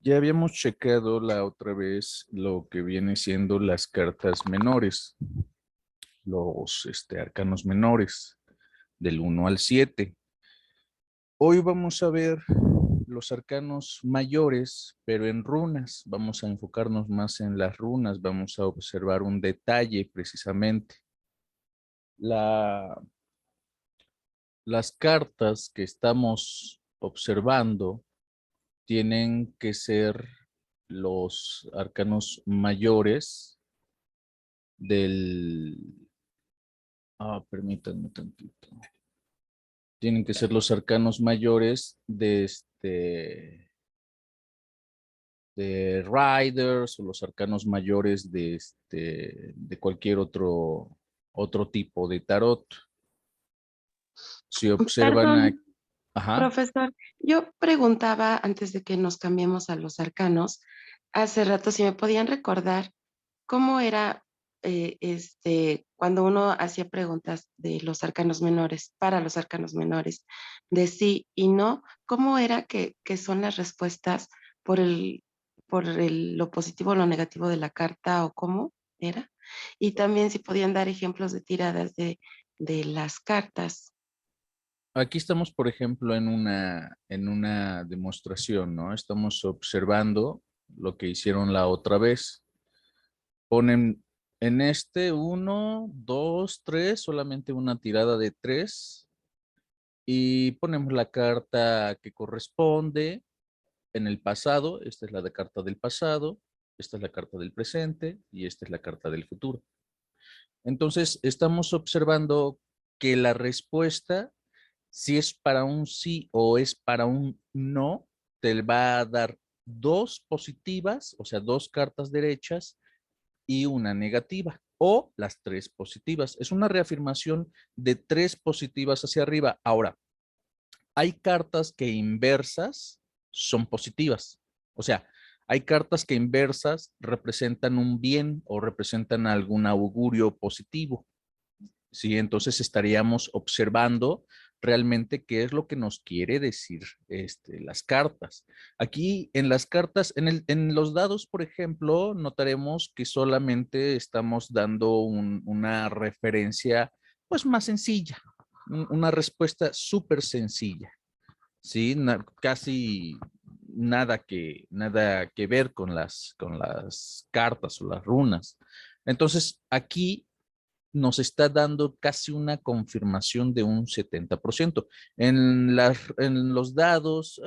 Ya habíamos checado la otra vez lo que viene siendo las cartas menores, los arcanos menores, del 1 al 7. Hoy vamos a ver los arcanos mayores, pero en runas. Vamos a enfocarnos más en las runas, vamos a observar un detalle precisamente. La, las cartas que estamos observando tienen que ser los arcanos mayores del... permítanme tantito. Tienen que ser los arcanos mayores de Riders o los arcanos mayores de cualquier otro tipo de tarot. Si observan Perdón, ajá, profesor, yo preguntaba antes de que nos cambiemos a los arcanos, hace rato si me podían recordar cómo era cuando uno hacía preguntas de los arcanos menores, para los arcanos menores, de sí y no, cómo era que son las respuestas por lo positivo o lo negativo de la carta o cómo era. Y también si podían dar ejemplos de tiradas de las cartas. aquí estamos, por ejemplo, en una demostración, ¿no? Estamos observando lo que hicieron la otra vez. Ponen en 1, 2, 3, solamente una tirada de 3 y ponemos la carta que corresponde en el pasado. Esta es la de carta del pasado, esta es la carta del presente y esta es la carta del futuro. Entonces, estamos observando que la respuesta, si es para un sí o es para un no, te va a dar dos positivas, o sea, dos cartas derechas y una negativa, o las tres positivas. Es una reafirmación de tres positivas hacia arriba. Ahora, hay cartas que inversas son positivas. O sea, hay cartas que inversas representan un bien o representan algún augurio positivo. ¿Sí? Entonces estaríamos observando realmente qué es lo que nos quiere decir las cartas. Aquí en las cartas, en los dados, por ejemplo, notaremos que solamente estamos dando una referencia pues más sencilla, una respuesta súper sencilla. ¿Sí? Casi nada que ver con las cartas o las runas. Entonces, aquí nos está dando casi una confirmación de un 70%. En los dados,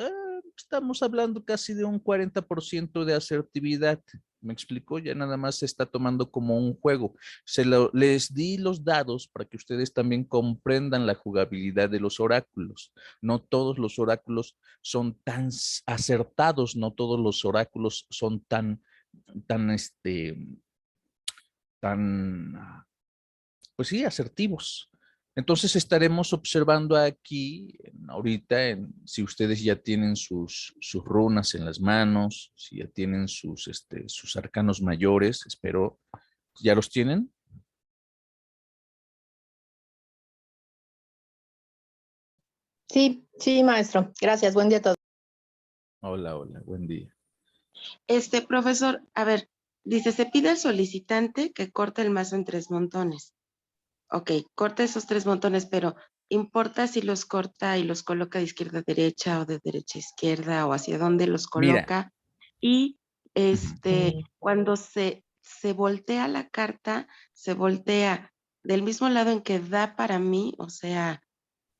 estamos hablando casi de un 40% de asertividad. ¿Me explico? Ya nada más se está tomando como un juego. Les di los dados para que ustedes también comprendan la jugabilidad de los oráculos. No todos los oráculos son tan acertados, no todos los oráculos son tan, tan pues sí, asertivos. Entonces estaremos observando aquí, ahorita, si ustedes ya tienen sus runas en las manos, si ya tienen sus arcanos mayores, espero, ¿ya los tienen? Sí, sí, maestro. Gracias. Buen día a todos. Hola, hola, buen día. Profesor, a ver, dice, se pide al solicitante que corte el mazo en 3 montones. Ok, corta esos 3 montones, pero ¿importa si los corta y los coloca de izquierda a derecha o de derecha a izquierda o hacia dónde los Mira, coloca? Y ujú. cuando se voltea la carta, se voltea del mismo lado en que da para mí, o sea,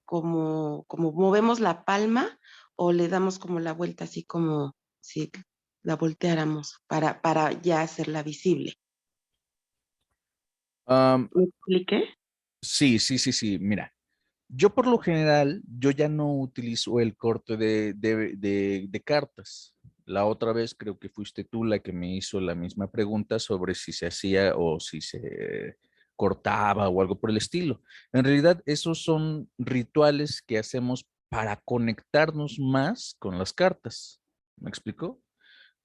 como movemos la palma o le damos como la vuelta así como si la volteáramos para ya hacerla visible. Am, ¿Me expliqué? sí, sí, sí, sí, mira. Yo por lo general, yo ya no utilizo el corte de cartas. La otra vez creo que fuiste tú la que me hizo la misma pregunta sobre si se hacía o si se cortaba o algo por el estilo. En realidad, esos son rituales que hacemos para conectarnos más con las cartas. ¿Me explico?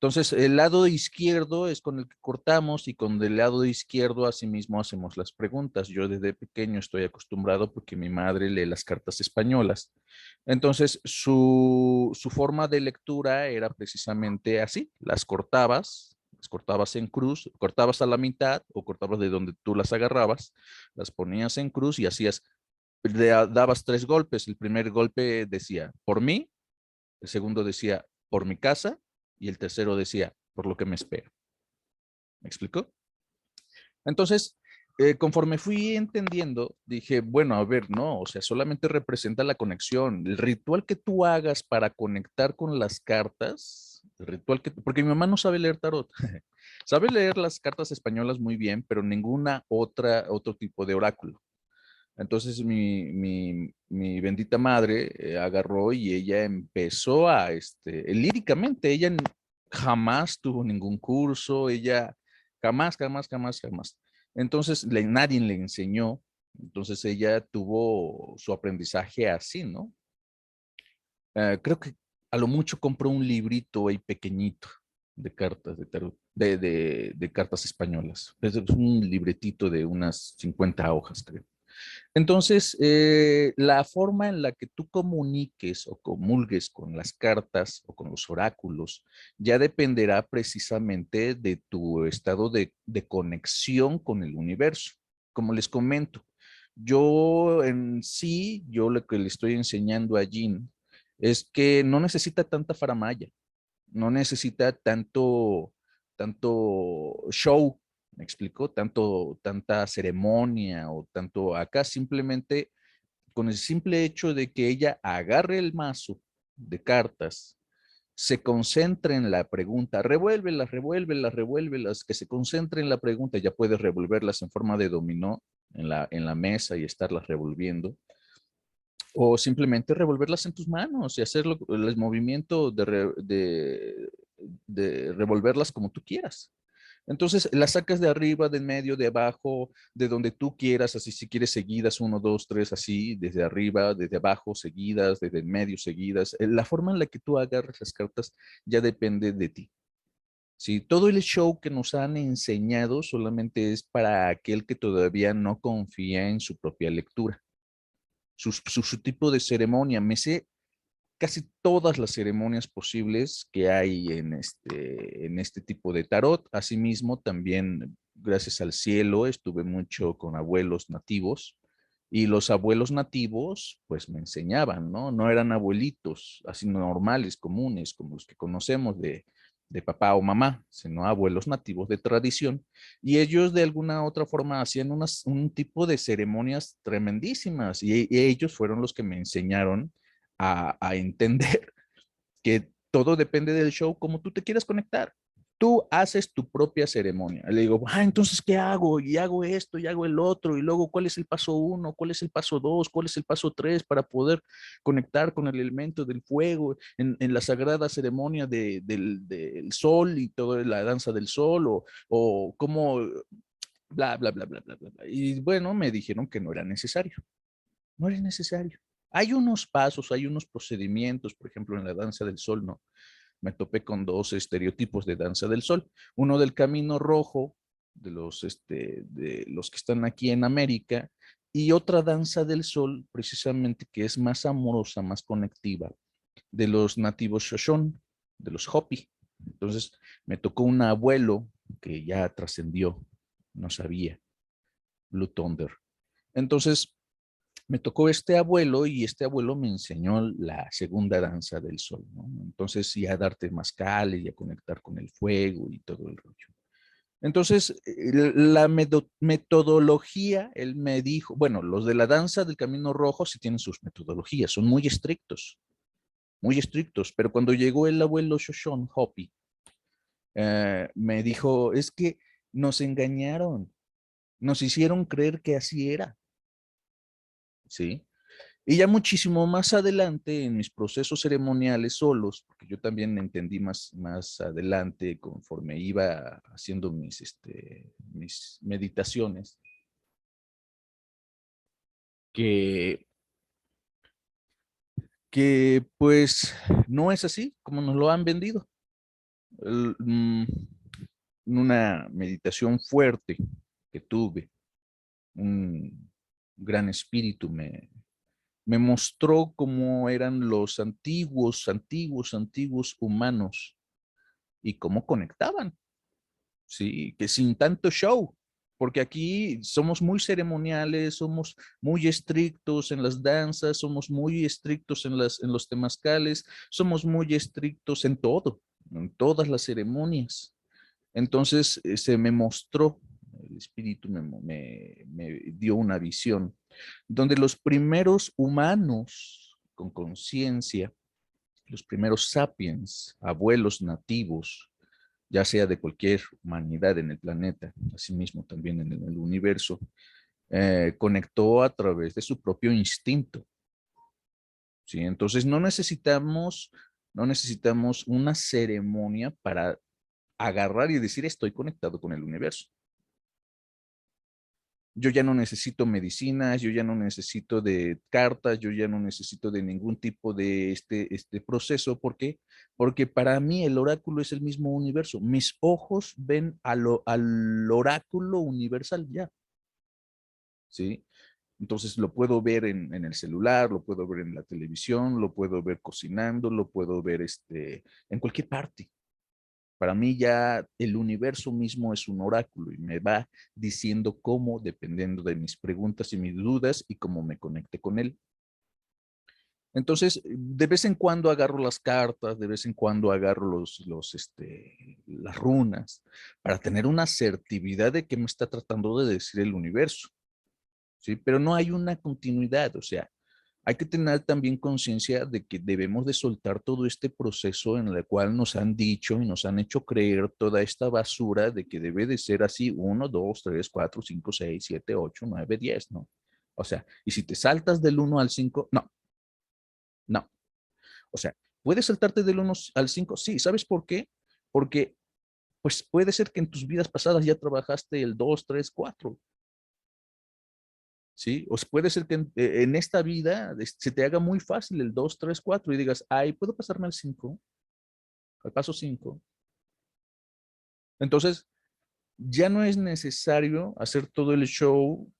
Entonces, el lado izquierdo es con el que cortamos y con el lado izquierdo asimismo hacemos las preguntas. Yo desde pequeño estoy acostumbrado porque mi madre lee las cartas españolas. Entonces, su forma de lectura era precisamente así, las cortabas en cruz, cortabas a la mitad o cortabas de donde tú las agarrabas, las ponías en cruz y hacías, dabas 3 golpes. El primer golpe decía, por mí, el segundo decía, por mi casa, y el tercero decía, por lo que me espera. ¿Me explicó? Entonces, conforme fui entendiendo, dije, bueno, a ver, no, o sea, solamente representa la conexión. El ritual que tú hagas para conectar con las cartas, el ritual que, porque mi mamá no sabe leer tarot. Sabe leer las cartas españolas muy bien, pero ninguna otro tipo de oráculo. Entonces mi bendita madre agarró y ella empezó a, líricamente, ella jamás tuvo ningún curso, ella jamás, jamás, jamás, jamás. Entonces nadie le enseñó, entonces ella tuvo su aprendizaje así, ¿no? Creo que a lo mucho compró un librito ahí pequeñito de cartas de tarot, de cartas españolas. Es un libretito de unas 50 hojas, creo. Entonces, la forma en la que tú comuniques o comulgues con las cartas o con los oráculos ya dependerá precisamente de tu estado de conexión con el universo. Como les comento, yo en sí, yo lo que le estoy enseñando a Jean es que no necesita tanta faramaya, no necesita tanto show, me explico, tanta ceremonia o tanto acá, simplemente con el simple hecho de que ella agarre el mazo de cartas, se concentre en la pregunta, revuélvelas, revuélvelas, revuélvelas, que se concentre en la pregunta, ya puedes revolverlas en forma de dominó en la mesa y estarlas revolviendo, o simplemente revolverlas en tus manos y hacer el movimiento de revolverlas como tú quieras. Entonces las sacas de arriba, de en medio, de abajo, de donde tú quieras, así si quieres seguidas, 1, 2, 3, así, desde arriba, desde abajo, seguidas, desde el medio, seguidas. La forma en la que tú agarras las cartas ya depende de ti. Sí, todo el show que nos han enseñado solamente es para aquel que todavía no confía en su propia lectura. Su tipo de ceremonia. Me sé casi todas las ceremonias posibles que hay en este tipo de tarot. Asimismo, también, gracias al cielo, estuve mucho con abuelos nativos y los abuelos nativos, pues me enseñaban, ¿no? No eran abuelitos así normales, comunes, como los que conocemos de papá o mamá, sino abuelos nativos de tradición. Y ellos de alguna otra forma hacían un tipo de ceremonias tremendísimas y ellos fueron los que me enseñaron a entender que todo depende del show, como tú te quieras conectar. Tú haces tu propia ceremonia. Le digo, entonces, ¿qué hago? Y hago esto, y hago el otro, y luego, ¿cuál es el paso 1? ¿Cuál es el paso 2? ¿Cuál es el paso 3 para poder conectar con el elemento del fuego en la sagrada ceremonia del sol y toda la danza del sol? O cómo, bla, bla, bla, bla, bla, bla. Y bueno, me dijeron que no era necesario. No es necesario. Hay unos pasos, hay unos procedimientos, por ejemplo, en la danza del sol, ¿no? Me topé con 2 estereotipos de danza del sol. Uno del camino rojo, de los que están aquí en América, y otra danza del sol, precisamente, que es más amorosa, más conectiva, de los nativos Shoshone, de los Hopi. Entonces, me tocó un abuelo que ya trascendió, no sabía, Blue Thunder. Entonces, me tocó este abuelo y este abuelo me enseñó la segunda danza del sol, ¿no? Entonces, y a darte mascal y a conectar con el fuego y todo el rollo. Entonces, la metodología, él me dijo, bueno, los de la danza del Camino Rojo sí tienen sus metodologías, son muy estrictos, pero cuando llegó el abuelo Shoshone Hopi, me dijo, es que nos engañaron, nos hicieron creer que así era, ¿sí? Y ya muchísimo más adelante en mis procesos ceremoniales solos, porque yo también entendí más adelante conforme iba haciendo mis meditaciones, que, que pues no es así como nos lo han vendido. El, mm, una meditación fuerte que tuve, un gran espíritu me Me mostró cómo eran los antiguos humanos y cómo conectaban, ¿sí? Que sin tanto show, porque aquí somos muy ceremoniales, somos muy estrictos en las danzas, somos muy estrictos en los temazcales, somos muy estrictos en todo, en todas las ceremonias. Entonces se me mostró, el espíritu me dio una visión, donde los primeros humanos con conciencia, los primeros sapiens, abuelos nativos, ya sea de cualquier humanidad en el planeta, asimismo también en el universo, conectó a través de su propio instinto. ¿Sí? Entonces no necesitamos una ceremonia para agarrar y decir estoy conectado con el universo. Yo ya no necesito medicinas, yo ya no necesito de cartas, yo ya no necesito de ningún tipo de este proceso. ¿Por qué? Porque para mí el oráculo es el mismo universo. Mis ojos ven al oráculo universal ya, ¿sí? Entonces lo puedo ver en el celular, lo puedo ver en la televisión, lo puedo ver cocinando, lo puedo ver en cualquier parte. Para mí ya el universo mismo es un oráculo y me va diciendo cómo, dependiendo de mis preguntas y mis dudas y cómo me conecte con él. Entonces, de vez en cuando agarro las cartas, de vez en cuando agarro las runas para tener una certidumbre de qué me está tratando de decir el universo, ¿sí? Pero no hay una continuidad, o sea, hay que tener también conciencia de que debemos de soltar todo este proceso en el cual nos han dicho y nos han hecho creer toda esta basura de que debe de ser así 1, 2, 3, 4, 5, 6, 7, 8, 9, 10, ¿no? O sea, y si te saltas del 1 al 5, no, no. O sea, ¿puedes saltarte del 1 al 5? Sí, ¿sabes por qué? Porque pues puede ser que en tus vidas pasadas ya trabajaste el 2, 3, 4. ¿Sí? O puede ser que en esta vida se te haga muy fácil el 2, 3, 4 y digas, ay, ¿puedo pasarme al 5? Al paso 5. Entonces, ya no es necesario hacer todo el show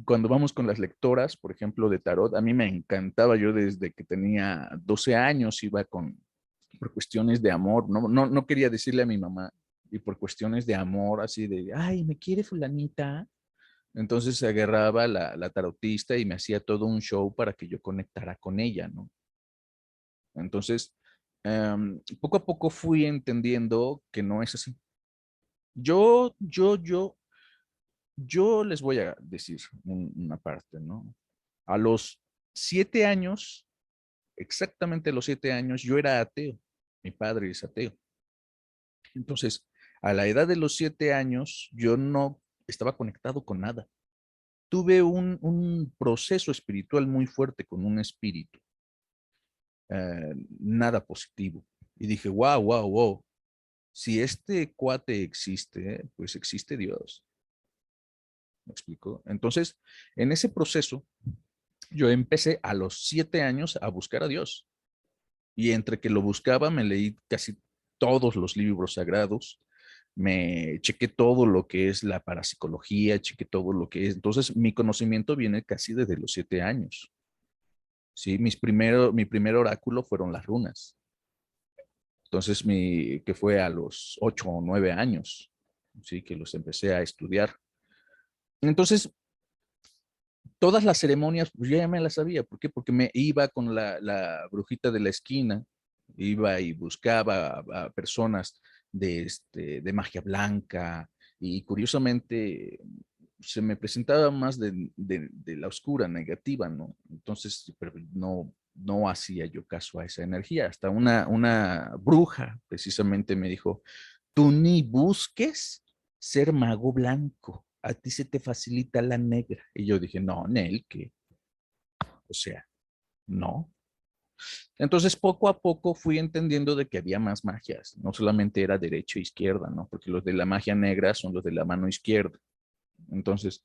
cuando vamos con las lectoras, por ejemplo, de tarot. A mí me encantaba, yo desde que tenía 12 años iba por cuestiones de amor, no quería decirle a mi mamá, y por cuestiones de amor, así de, ay, ¿me quiere fulanita? Entonces se agarraba la tarotista y me hacía todo un show para que yo conectara con ella, ¿no? Entonces, poco a poco fui entendiendo que no es así. Yo, yo, yo, yo les voy a decir una parte, ¿no? A los 7 años, exactamente a los 7 años, yo era ateo. Mi padre es ateo. Entonces, a la edad de los 7 años, yo no estaba conectado con nada. Tuve un proceso espiritual muy fuerte con un espíritu, nada positivo. Y dije, wow, wow, wow, si este cuate existe, pues existe Dios. ¿Me explico? Entonces, en ese proceso, yo empecé a los 7 años a buscar a Dios. Y entre que lo buscaba, me leí casi todos los libros sagrados, me chequé todo lo que es la parapsicología, chequé todo lo que es. Entonces, mi conocimiento viene casi desde los 7 años. Sí, mi primer oráculo fueron las runas. Entonces, que fue a los 8 o 9 años, sí, que los empecé a estudiar. Entonces, todas las ceremonias, pues yo ya me las sabía. ¿Por qué? Porque me iba con la brujita de la esquina, iba y buscaba a personas de magia blanca y curiosamente se me presentaba más de la oscura, negativa, ¿no? Entonces, pero no hacía yo caso a esa energía. Hasta una bruja precisamente me dijo, tú ni busques ser mago blanco, a ti se te facilita la negra. Y yo dije, no, Nel, que, o sea, no. Entonces, poco a poco fui entendiendo de que había más magias, no solamente era derecha e izquierda, ¿no? Porque los de la magia negra son los de la mano izquierda. Entonces,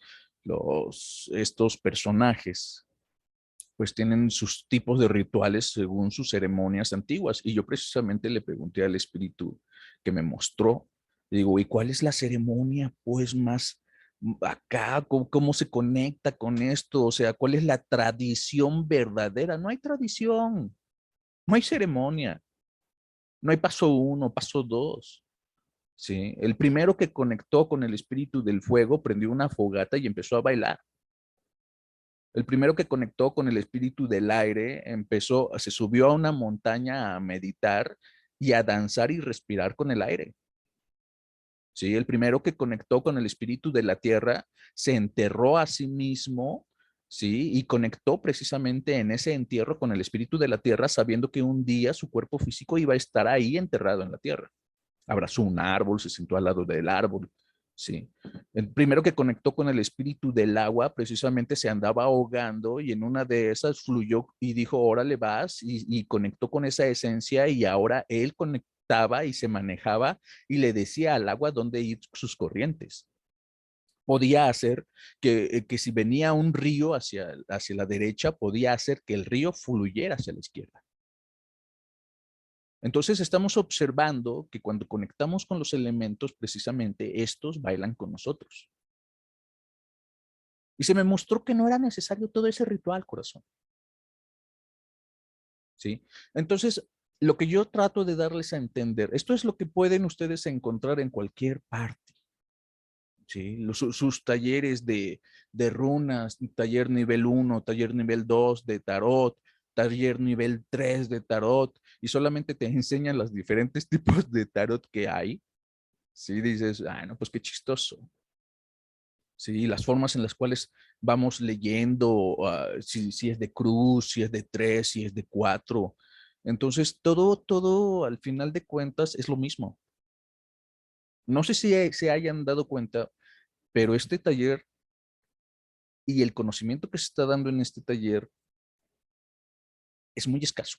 estos personajes, pues tienen sus tipos de rituales según sus ceremonias antiguas. Y yo precisamente le pregunté al espíritu que me mostró, digo, ¿y cuál es la ceremonia, pues, acá, cómo se conecta con esto, o sea, cuál es la tradición verdadera. No hay tradición, no hay ceremonia, no hay paso 1, paso 2. ¿Sí? El primero que conectó con el espíritu del fuego prendió una fogata y empezó a bailar. El primero que conectó con el espíritu del aire se subió a una montaña a meditar y a danzar y respirar con el aire. ¿Sí? El primero que conectó con el espíritu de la tierra se enterró a sí mismo, ¿sí? Y conectó precisamente en ese entierro con el espíritu de la tierra, sabiendo que un día su cuerpo físico iba a estar ahí enterrado en la tierra. Abrazó un árbol, se sentó al lado del árbol, ¿sí? El primero que conectó con el espíritu del agua, precisamente se andaba ahogando y en una de esas fluyó y dijo, órale vas, y conectó con esa esencia y ahora él conectaba y se manejaba y le decía al agua dónde ir sus corrientes. Podía hacer que si venía un río hacia la derecha, podía hacer que el río fluyera hacia la izquierda. Entonces estamos observando que cuando conectamos con los elementos, precisamente estos bailan con nosotros. Y se me mostró que no era necesario todo ese ritual, corazón. ¿Sí? Entonces, lo que yo trato de darles a entender, esto es lo que pueden ustedes encontrar en cualquier parte. ¿Sí? Sus talleres de runas, taller nivel 1, taller nivel 2 de tarot, taller nivel 3 de tarot, y solamente te enseñan los diferentes tipos de tarot que hay. Sí, dices, ah, no, pues qué chistoso. Sí, las formas en las cuales vamos leyendo, si es de cruz, si es de 3, si es de 4. Entonces, todo al final de cuentas es lo mismo. No sé si se hayan dado cuenta, pero este taller y el conocimiento que se está dando en este taller es muy escaso.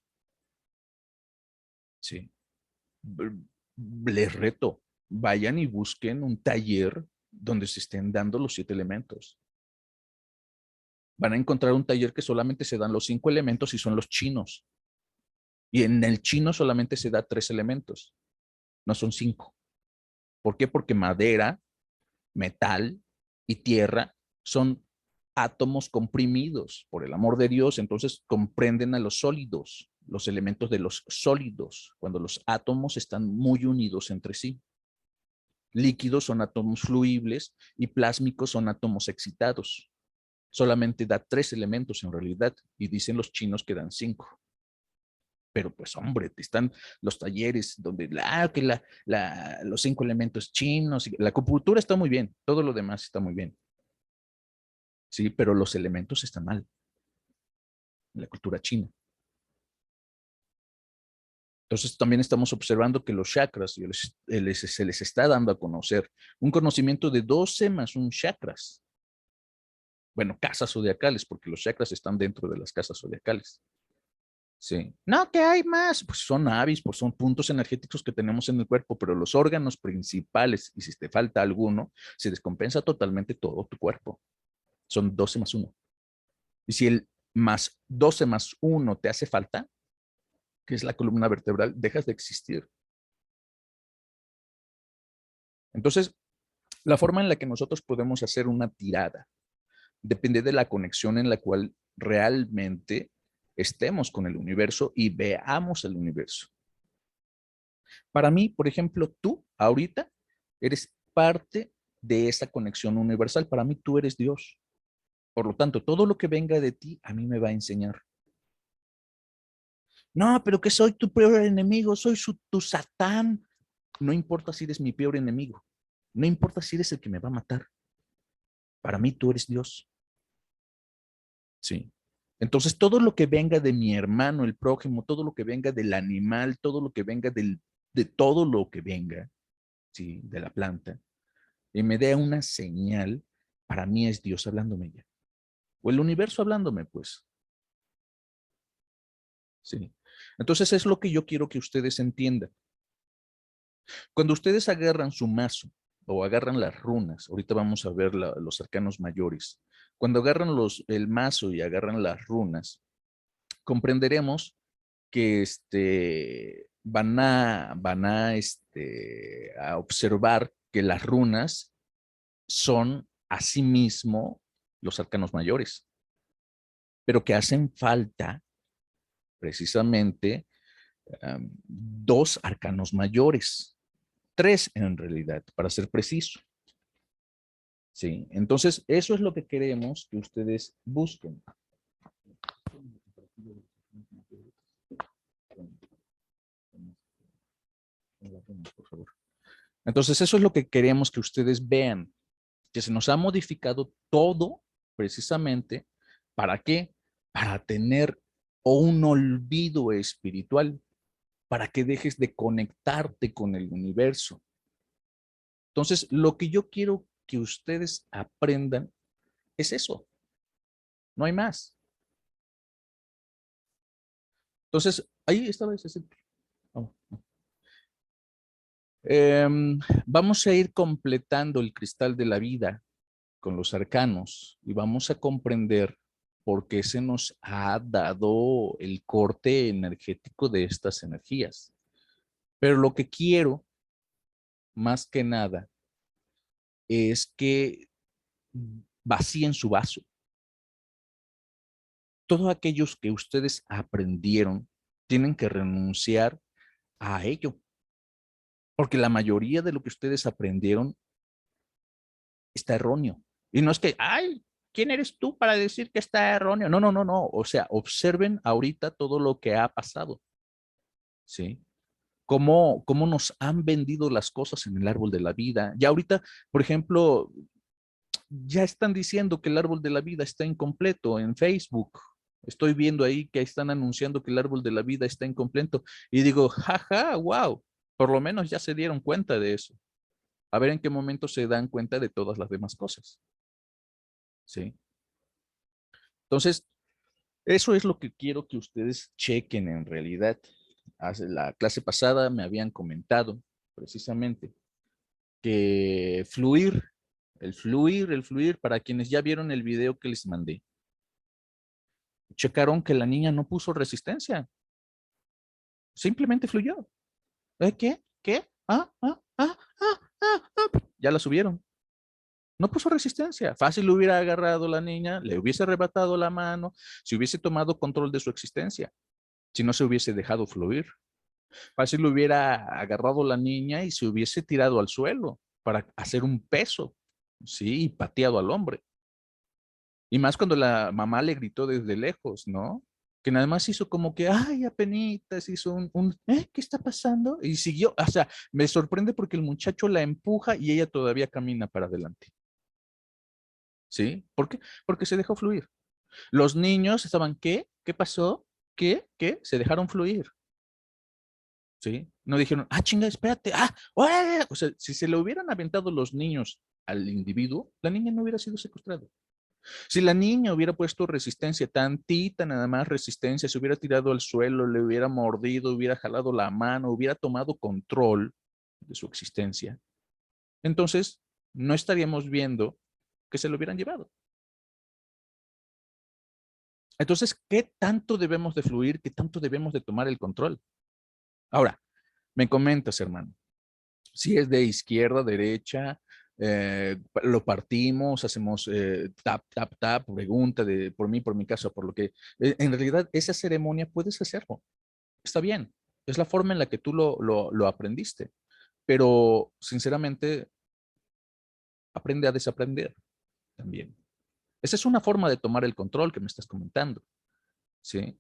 Sí. Les reto, vayan y busquen un taller donde se estén dando los 7 elementos. Van a encontrar un taller que solamente se dan los 5 elementos y son los chinos. Y en el chino solamente se da 3 elementos, no son 5. ¿Por qué? Porque madera, metal y tierra son átomos comprimidos, por el amor de Dios, entonces comprenden a los sólidos, los elementos de los sólidos, cuando los átomos están muy unidos entre sí. Líquidos son átomos fluibles y plásmicos son átomos excitados. Solamente da 3 elementos en realidad y dicen los chinos que dan 5. Pero pues hombre, están los talleres donde los 5 elementos chinos, y la acupuntura está muy bien, todo lo demás está muy bien. Sí, pero los elementos están mal en la cultura china. Entonces también estamos observando que los chakras se les está dando a conocer un conocimiento de 12 más un chakras. Bueno, casas zodiacales, porque los chakras están dentro de las casas zodiacales. Sí. No, que hay más. Pues son navis, pues son puntos energéticos que tenemos en el cuerpo, pero los órganos principales, y si te falta alguno, se descompensa totalmente todo tu cuerpo. Son 12 más 1. Y si el más 12 más 1 te hace falta, que es la columna vertebral, dejas de existir. Entonces, la forma en la que nosotros podemos hacer una tirada depende de la conexión en la cual realmente estemos con el universo y veamos el universo. Para mí, por ejemplo, tú ahorita eres parte de esa conexión universal. Para mí, tú eres Dios. Por lo tanto, todo lo que venga de ti, a mí me va a enseñar. No, pero que soy tu peor enemigo, soy tu Satán. No importa si eres mi peor enemigo. No importa si eres el que me va a matar. Para mí, tú eres Dios. Sí. Entonces, todo lo que venga de mi hermano, el prójimo, todo lo que venga del animal, todo lo que venga de todo lo que venga, sí, de la planta, y me dé una señal, para mí es Dios hablándome ya. O el universo hablándome, pues. Sí. Entonces, es lo que yo quiero que ustedes entiendan. Cuando ustedes agarran su mazo o agarran las runas, ahorita vamos a ver los arcanos mayores. Cuando agarran el mazo y agarran las runas, comprenderemos que van a observar que las runas son asimismo los arcanos mayores, pero que hacen falta precisamente 2 arcanos mayores, 3 en realidad, para ser preciso. Sí, entonces eso es lo que queremos que ustedes busquen. Por favor. Entonces eso es lo que queremos que ustedes vean, que se nos ha modificado todo precisamente, ¿para qué? Para tener un olvido espiritual, para que dejes de conectarte con el universo. Entonces, lo que yo quiero que ustedes aprendan es eso. No hay más. Entonces, ahí estaba ese. Oh, no. Vamos a ir completando el cristal de la vida con los arcanos y vamos a comprender por qué se nos ha dado el corte energético de estas energías. Pero lo que quiero, más que nada, es que vacíen su vaso. Todos aquellos que ustedes aprendieron tienen que renunciar a ello, porque la mayoría de lo que ustedes aprendieron está erróneo. Y no es que, ay, ¿quién eres tú para decir que está erróneo? No, no, no, no. O sea, observen ahorita todo lo que ha pasado. ¿Sí? Cómo nos han vendido las cosas en el árbol de la vida. Ya ahorita, por ejemplo, ya están diciendo que el árbol de la vida está incompleto en Facebook. Estoy viendo ahí que están anunciando que el árbol de la vida está incompleto. Y digo, jaja, wow, por lo menos ya se dieron cuenta de eso. A ver en qué momento se dan cuenta de todas las demás cosas. ¿Sí? Entonces, eso es lo que quiero que ustedes chequen en realidad. Hace la clase pasada me habían comentado precisamente que el fluir, para quienes ya vieron el video que les mandé, checaron que la niña no puso resistencia, simplemente fluyó. ¿Qué? ¿Qué? Ya la subieron. No puso resistencia. Fácil lo hubiera agarrado la niña, le hubiese arrebatado la mano, si hubiese tomado control de su existencia, si no se hubiese dejado fluir. Fácil lo hubiera agarrado la niña y se hubiese tirado al suelo para hacer un peso, sí, y pateado al hombre. Y más cuando la mamá le gritó desde lejos, ¿no? Que nada más hizo como que, ay, apenitas, hizo ¿qué está pasando? Y siguió, o sea, me sorprende porque el muchacho la empuja y ella todavía camina para adelante. ¿Sí? ¿Por qué? Porque se dejó fluir. Los niños estaban, ¿qué? ¿Qué pasó? ¿Qué? ¿Qué? Se dejaron fluir. ¿Sí? No dijeron, chinga, espérate, órale. O sea, si se le hubieran aventado los niños al individuo, la niña no hubiera sido secuestrada. Si la niña hubiera puesto resistencia, tantita nada más resistencia, se hubiera tirado al suelo, le hubiera mordido, hubiera jalado la mano, hubiera tomado control de su existencia, entonces no estaríamos viendo que se lo hubieran llevado. Entonces, ¿qué tanto debemos de fluir? ¿Qué tanto debemos de tomar el control? Ahora, me comentas, hermano, si es de izquierda, derecha, lo partimos, hacemos tap, tap, tap, pregunta por mí, por mi caso, por lo que, en realidad, esa ceremonia puedes hacerlo. Está bien. Es la forma en la que tú lo aprendiste. Pero, sinceramente, aprende a desaprender también. Esa es una forma de tomar el control que me estás comentando. ¿Sí?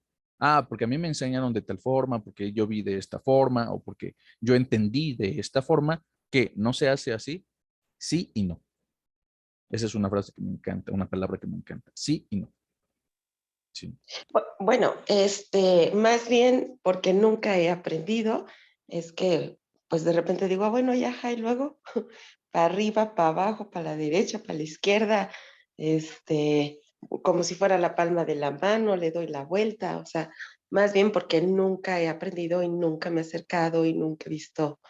Porque a mí me enseñaron de tal forma, porque yo vi de esta forma, o porque yo entendí de esta forma, que no se hace así, sí y no. Esa es una frase que me encanta, una palabra que me encanta, sí y no. Sí. Bueno, más bien porque nunca he aprendido, es que pues de repente digo, bueno, ya, y luego para arriba, para abajo, para la derecha, para la izquierda, como si fuera la palma de la mano, le doy la vuelta, o sea, más bien porque nunca he aprendido y nunca me he acercado y nunca he visto,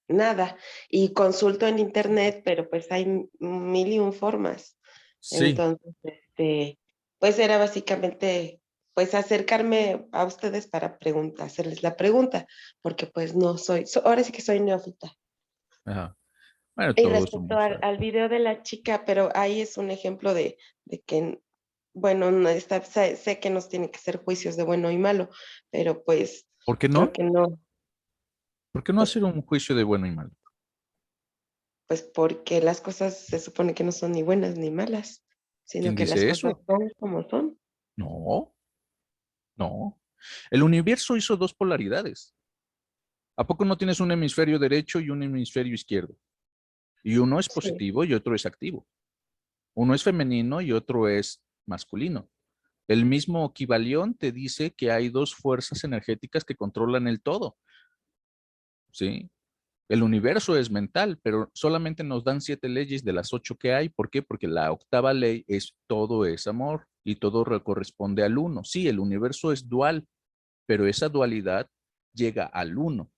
nada. Y consulto en internet, pero pues hay mil y un formas. Sí, Entonces, pues era básicamente, pues acercarme a ustedes para hacerles la pregunta, porque pues no soy, ahora sí que soy neófita. ajá. Bueno, Y todos respecto somos. al video de la chica, pero ahí es un ejemplo de que, bueno, no está, sé que nos tiene que ser juicios de bueno y malo, pero pues ¿Por qué creo no? que no, ¿Por qué no pues, hacer un juicio de bueno y malo? pues porque las cosas se supone que no son ni buenas ni malas, sino ¿Quién que las dice cosas eso? son como son. No, no. El universo hizo dos polaridades. ¿A poco no tienes un hemisferio derecho y un hemisferio izquierdo? Y uno es Sí, positivo y otro es activo. Uno es femenino y otro es masculino. El mismo Kybalión te dice que hay dos fuerzas energéticas que controlan el todo, ¿sí? El universo es mental, pero solamente nos dan 7 leyes de las 8 que hay. ¿Por qué? Porque la octava ley es todo es amor y todo corresponde al uno. Sí, el universo es dual, pero esa dualidad llega al uno,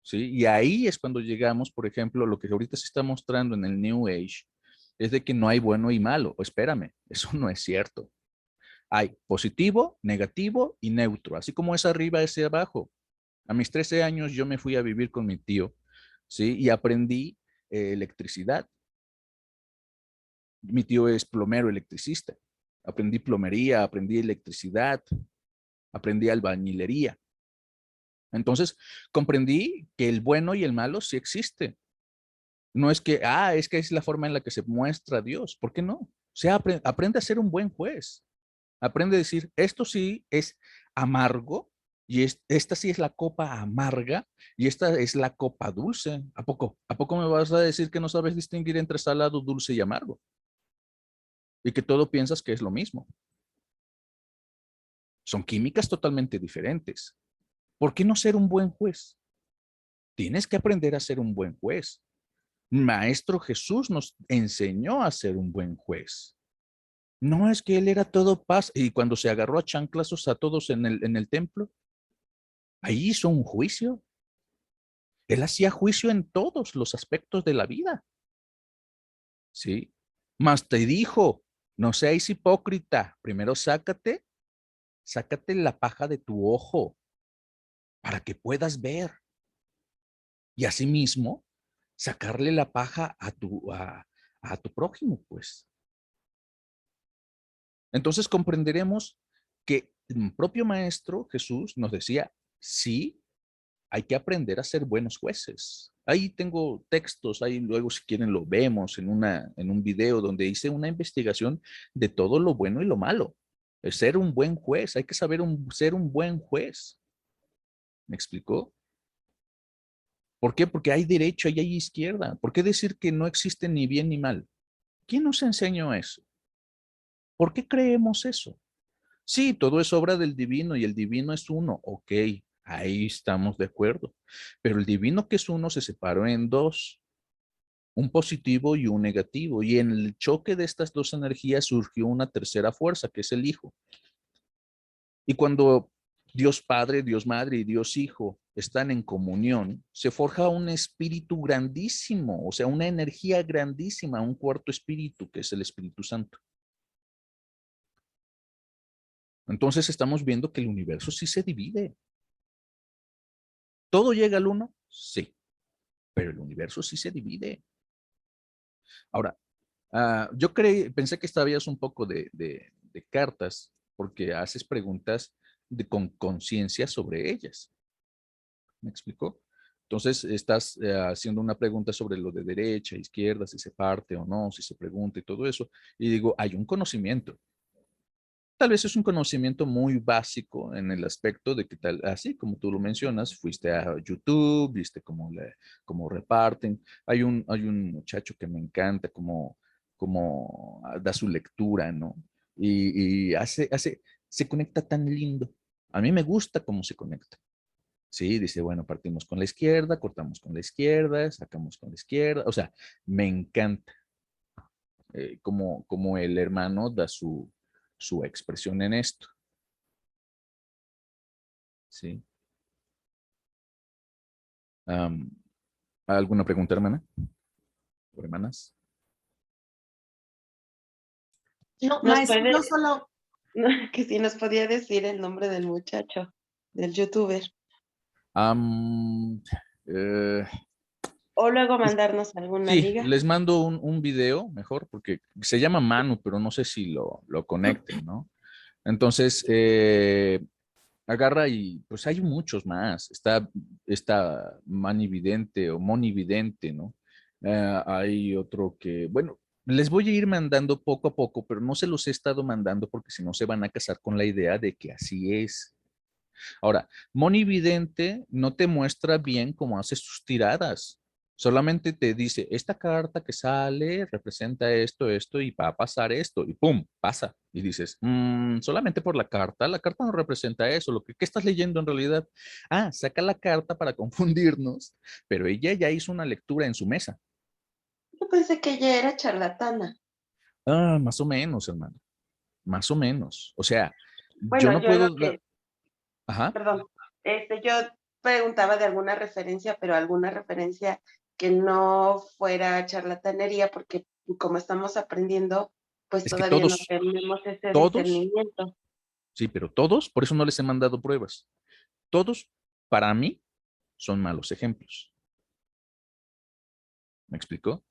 ¿sí? Y ahí es cuando llegamos, por ejemplo, lo que ahorita se está mostrando en el New Age, es de que no hay bueno y malo. Espérame, eso no es cierto. Hay positivo, negativo y neutro, así como es arriba, es abajo. A mis 13 años yo me fui a vivir con mi tío, ¿sí? Y aprendí electricidad. Mi tío es plomero electricista. Aprendí plomería, aprendí electricidad, aprendí albañilería. Entonces, comprendí que el bueno y el malo sí existe. No es que, es que es la forma en la que se muestra Dios. ¿Por qué no? O sea, aprende a ser un buen juez. Aprende a decir, esto sí es amargo y esta sí es la copa amarga y esta es la copa dulce. ¿A poco? ¿A poco me vas a decir que no sabes distinguir entre salado, dulce y amargo? Y que todo piensas que es lo mismo. Son químicas totalmente diferentes. ¿Por qué no ser un buen juez? Tienes que aprender a ser un buen juez. Maestro Jesús nos enseñó a ser un buen juez. No es que él era todo paz y cuando se agarró a chanclazos a todos en el templo, ahí hizo un juicio. Él hacía juicio en todos los aspectos de la vida, ¿sí? Mas te dijo, no seáis hipócrita, primero sácate la paja de tu ojo para que puedas ver. Y asimismo, sacarle la paja a tu prójimo, pues. Entonces comprenderemos que el propio Maestro Jesús nos decía, sí, hay que aprender a ser buenos jueces. Ahí tengo textos, ahí luego si quieren lo vemos en un video donde hice una investigación de todo lo bueno y lo malo. Es ser un buen juez, hay que saber ser un buen juez. ¿Me explicó? ¿Por qué? Porque hay derecho y hay izquierda. ¿Por qué decir que no existe ni bien ni mal? ¿Quién nos enseñó eso? ¿Por qué creemos eso? Sí, todo es obra del divino y el divino es uno. Ok, ahí estamos de acuerdo. Pero el divino que es uno se separó en dos, un positivo y un negativo. Y en el choque de estas dos energías surgió una tercera fuerza, que es el Hijo. Y cuando Dios Padre, Dios Madre y Dios Hijo están en comunión, se forja un espíritu grandísimo, o sea, una energía grandísima, un cuarto espíritu, que es el Espíritu Santo. Entonces estamos viendo que el universo sí se divide. ¿Todo llega al uno? Sí, pero el universo sí se divide. Ahora, yo pensé que sabías un poco de cartas porque haces preguntas con conciencia sobre ellas. ¿Me explicó? Entonces, estás haciendo una pregunta sobre lo de derecha, izquierda, si se parte o no, si se pregunta y todo eso. Y digo, hay un conocimiento. Tal vez es un conocimiento muy básico en el aspecto de que tal, así como tú lo mencionas, fuiste a YouTube, viste cómo reparten. Hay un muchacho que me encanta cómo da su lectura, ¿no? Y se conecta tan lindo. A mí me gusta cómo se conecta. Sí, dice, bueno, partimos con la izquierda, cortamos con la izquierda, sacamos con la izquierda. O sea, me encanta como el hermano da su expresión en esto. ¿Sí? Am, ¿Alguna pregunta, hermana? ¿O hermanas? No, nos maestro, puede, yo solo, que si nos podía decir el nombre del muchacho, del youtuber. Am, eh, O luego mandarnos alguna Sí, liga. les mando un video mejor porque se llama Manu, pero no sé si lo conecten, ¿no? Entonces, agarra y pues hay muchos más. Está Manividente o Monividente, ¿no? Hay otro que, bueno, les voy a ir mandando poco a poco, pero no se los he estado mandando porque si no se van a casar con la idea de que así es. Ahora, Monividente no te muestra bien cómo hace sus tiradas. Solamente te dice, esta carta que sale representa esto, esto, y va a pasar esto, y ¡pum! Pasa. Y dices, solamente por la carta no representa eso. ¿Qué estás leyendo en realidad? Ah, saca la carta para confundirnos, pero ella ya hizo una lectura en su mesa. Yo pensé que ella era charlatana. Ah, más o menos, hermano. Más o menos. O sea, yo Bueno, no yo lo puedo dar... que, Ajá. perdón, yo preguntaba de alguna referencia, pero alguna referencia que no fuera charlatanería, porque como estamos aprendiendo, pues Es que todavía no todos, tenemos ese todos, discernimiento. sí, pero todos, por eso no les he mandado pruebas. Todos, para mí, son malos ejemplos. ¿Me explicó?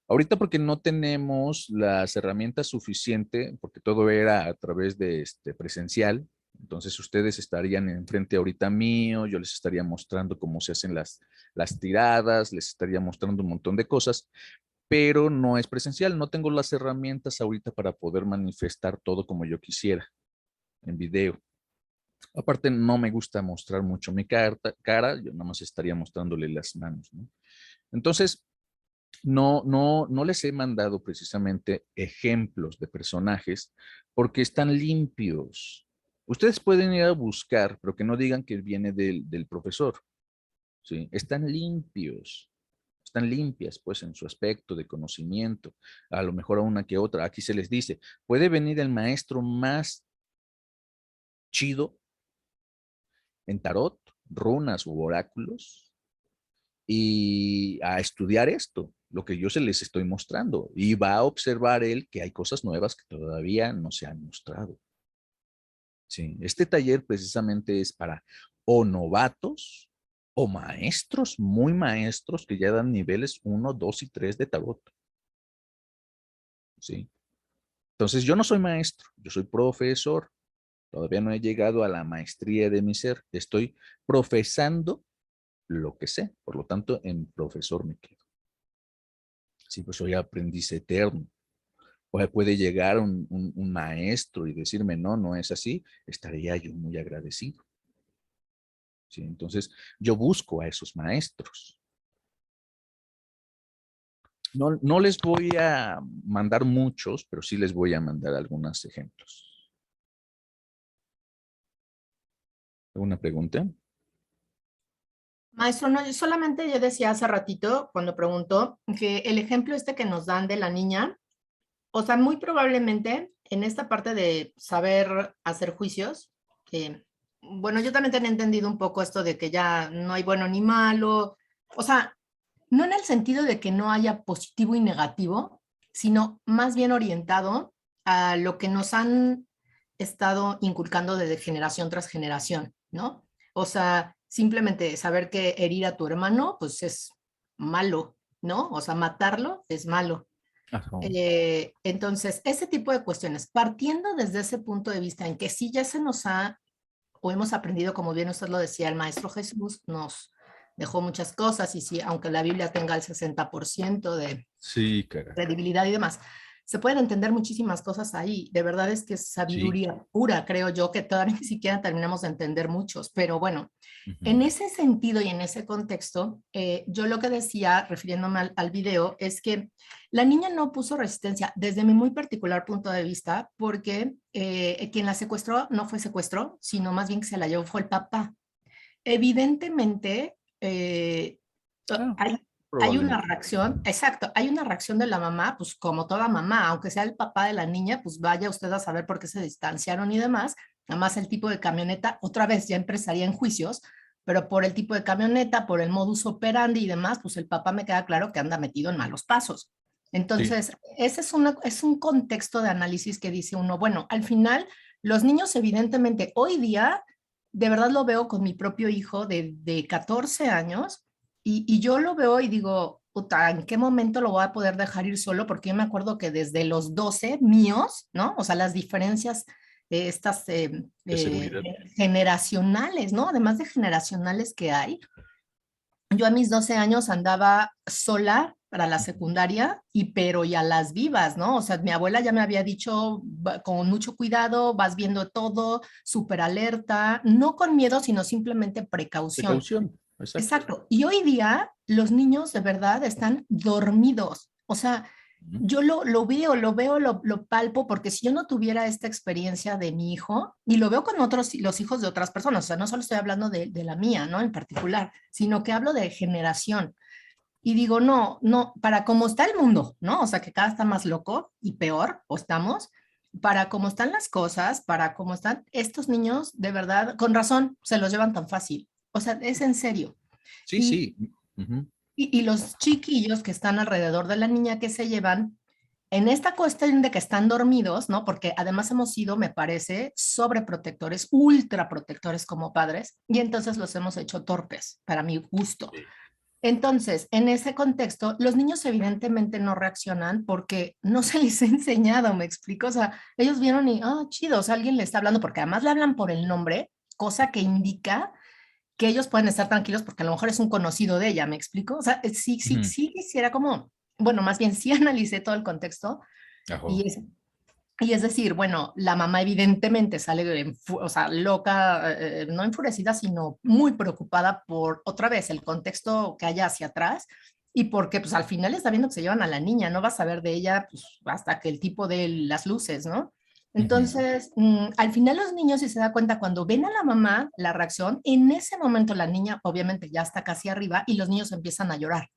Ahorita porque no tenemos las herramientas suficientes, porque todo era a través de presencial, entonces ustedes estarían enfrente ahorita mío, yo les estaría mostrando cómo se hacen las tiradas, les estaría mostrando un montón de cosas, pero no es presencial, no tengo las herramientas ahorita para poder manifestar todo como yo quisiera en video. Aparte, no me gusta mostrar mucho mi cara, yo nada más estaría mostrándole las manos, ¿no? Entonces, no les he mandado precisamente ejemplos de personajes porque están limpios. Ustedes pueden ir a buscar, pero que no digan que viene del profesor, ¿sí? Están limpias, pues, en su aspecto de conocimiento, a lo mejor a una que otra. Aquí se les dice, puede venir el maestro más chido en tarot, runas u oráculos, y a estudiar esto, lo que yo se les estoy mostrando, y va a observar él que hay cosas nuevas que todavía no se han mostrado. Sí, este taller precisamente es para o novatos o maestros, muy maestros que ya dan niveles 1, 2 y 3 de tarot. Sí. Entonces yo no soy maestro, yo soy profesor. Todavía no he llegado a la maestría de mi ser. Estoy profesando lo que sé. Por lo tanto, en profesor me quedo. Sí, pues soy aprendiz eterno. O sea, puede llegar un maestro y decirme, no, no es así, estaría yo muy agradecido. ¿Sí? Entonces, yo busco a esos maestros. No les voy a mandar muchos, pero sí les voy a mandar algunos ejemplos. ¿Alguna pregunta? Maestro, no, solamente yo decía hace ratito, cuando preguntó, que el ejemplo este que nos dan de la niña, o sea, muy probablemente en esta parte de saber hacer juicios, bueno, yo también tenía entendido un poco esto de que ya no hay bueno ni malo, o sea, no en el sentido de que no haya positivo y negativo, sino más bien orientado a lo que nos han estado inculcando desde generación tras generación, ¿no? O sea, simplemente saber que herir a tu hermano, pues es malo, ¿no? O sea, matarlo es malo. Ajá. Entonces, ese tipo de cuestiones, partiendo desde ese punto de vista en que sí ya se nos ha, o hemos aprendido, como bien usted lo decía, el Maestro Jesús nos dejó muchas cosas y sí, aunque la Biblia tenga el 60% de Sí, cara. credibilidad y demás, se pueden entender muchísimas cosas ahí. De verdad es que es Sí. sabiduría pura, creo yo, que todavía ni siquiera terminamos de entender muchos, pero bueno, en Ujú. ese sentido y en ese contexto, yo lo que decía, refiriéndome al video, es que la niña no puso resistencia desde mi muy particular punto de vista, porque quien la secuestró no fue secuestro, sino más bien que se la llevó fue el papá. Evidentemente, Ah, hay una probablemente. reacción, exacto, hay una reacción de la mamá, pues como toda mamá, aunque sea el papá de la niña, pues vaya usted a saber por qué se distanciaron y demás. Además, el tipo de camioneta, otra vez ya empezaría en juicios, pero por el tipo de camioneta, por el modus operandi y demás, pues el papá me queda claro que anda metido en malos pasos. Sí, Entonces, ese es un contexto de análisis que dice uno, bueno, al final, los niños evidentemente hoy día, de verdad lo veo con mi propio hijo de 14 años, Y yo lo veo y digo, puta, ¿en qué momento lo voy a poder dejar ir solo? Porque yo me acuerdo que desde los 12 míos, ¿no? O sea, las diferencias estas De seguridad. generacionales, ¿no? Además de generacionales que hay, yo a mis 12 años andaba sola para la secundaria y pero ya las vivas, ¿no? O sea, mi abuela ya me había dicho con mucho cuidado, vas viendo todo, súper alerta, no con miedo, sino simplemente precaución. Precaución, exacto. Exacto. Y hoy día los niños de verdad están dormidos. O sea, Ujú. yo lo palpo, porque si yo no tuviera esta experiencia de mi hijo, y lo veo con otros, los hijos de otras personas, o sea, no solo estoy hablando de la mía, ¿no? En particular, sino que hablo de generación. Y digo, no, no, para cómo está el mundo, ¿no? O sea, que cada está más loco y peor, o estamos, para cómo están las cosas, para cómo están estos niños, de verdad, con razón, se los llevan tan fácil. O sea, es en serio. Sí, Y, sí. Ujú. y los chiquillos que están alrededor de la niña que se llevan, en esta cuestión de que están dormidos, ¿no? Porque además hemos sido, me parece, sobreprotectores, ultraprotectores como padres, y entonces los hemos hecho torpes, para mi gusto. Sí. Entonces, en ese contexto, los niños evidentemente no reaccionan porque no se les ha enseñado, me explico. O sea, ellos vieron y, ah, chido, o sea, alguien le está hablando, porque además le hablan por el nombre, cosa que indica que ellos pueden estar tranquilos porque a lo mejor es un conocido de ella, ¿me explico? O sea, sí, sí, Ujú. sí quisiera como, bueno, más bien sí analicé todo el contexto Ajá. y es decir, bueno, la mamá evidentemente sale, o sea, loca, no enfurecida, sino muy preocupada por otra vez el contexto que haya hacia atrás y porque pues al final está viendo que se llevan a la niña, no vas a ver de ella pues, hasta que el tipo de las luces, ¿no? Ujú. Entonces, al final los niños, si se da cuenta, cuando ven a la mamá, la reacción, en ese momento la niña obviamente ya está casi arriba y los niños empiezan a llorar,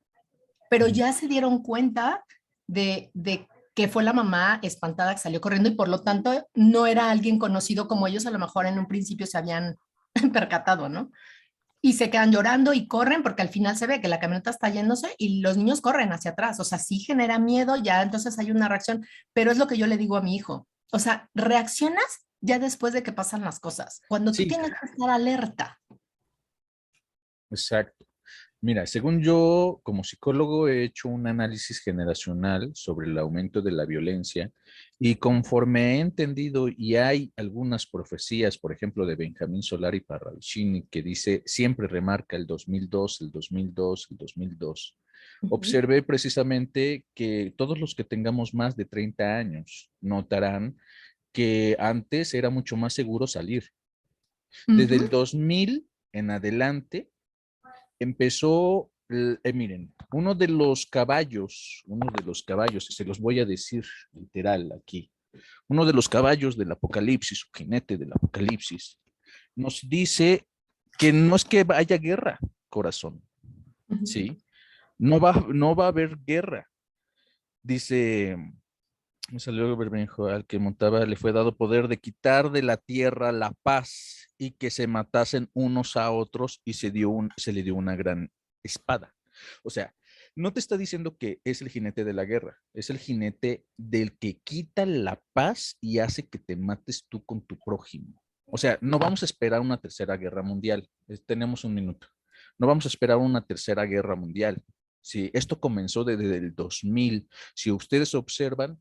pero Ujú. ya se dieron cuenta de que fue la mamá espantada que salió corriendo y por lo tanto no era alguien conocido como ellos a lo mejor en un principio se habían percatado, ¿no? Y se quedan llorando y corren porque al final se ve que la camioneta está yéndose y los niños corren hacia atrás. O sea, sí genera miedo, ya entonces hay una reacción, pero es lo que yo le digo a mi hijo. O sea, reaccionas ya después de que pasan las cosas, cuando tú Sí, tienes que estar alerta. exacto. Mira, según yo, como psicólogo, he hecho un análisis generacional sobre el aumento de la violencia y conforme he entendido, y hay algunas profecías, por ejemplo, de Benjamín Solari Parravicini, que dice, siempre remarca el 2002, el 2002, el 2002. Uh -huh. Observé precisamente que todos los que tengamos más de 30 años notarán que antes era mucho más seguro salir. Uh Desde el -huh. 2000 en adelante, empezó, miren, uno de los caballos, se los voy a decir literal aquí, uno de los caballos del Apocalipsis, jinete del Apocalipsis, nos dice que no es que haya guerra, corazón, Uh -huh. ¿sí? No va a haber guerra. Dice, me salió el Bermejo, al que montaba le fue dado poder de quitar de la tierra la paz y que se matasen unos a otros y se le dio una gran espada. O sea, no te está diciendo que es el jinete de la guerra, es el jinete del que quita la paz y hace que te mates tú con tu prójimo. O sea, no vamos a esperar una tercera guerra mundial. Tenemos un minuto. No vamos a esperar una tercera guerra mundial. Sí, esto comenzó desde el 2000. Si ustedes observan,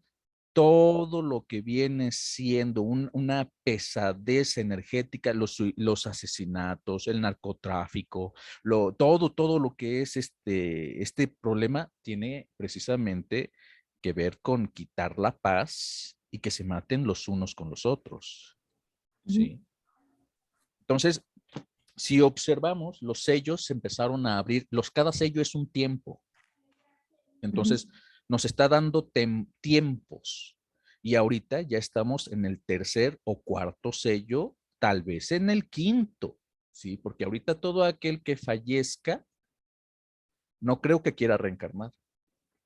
todo lo que viene siendo una pesadez energética, los asesinatos, el narcotráfico, todo lo que es este problema tiene precisamente que ver con quitar la paz y que se maten los unos con los otros, Uh -huh. ¿sí? Entonces, si observamos, los sellos se empezaron a abrir, cada sello es un tiempo. Uh -huh. Entonces, nos está dando tiempos y ahorita ya estamos en el tercer o cuarto sello, tal vez en el quinto, ¿sí? Porque ahorita todo aquel que fallezca, no creo que quiera reencarnar.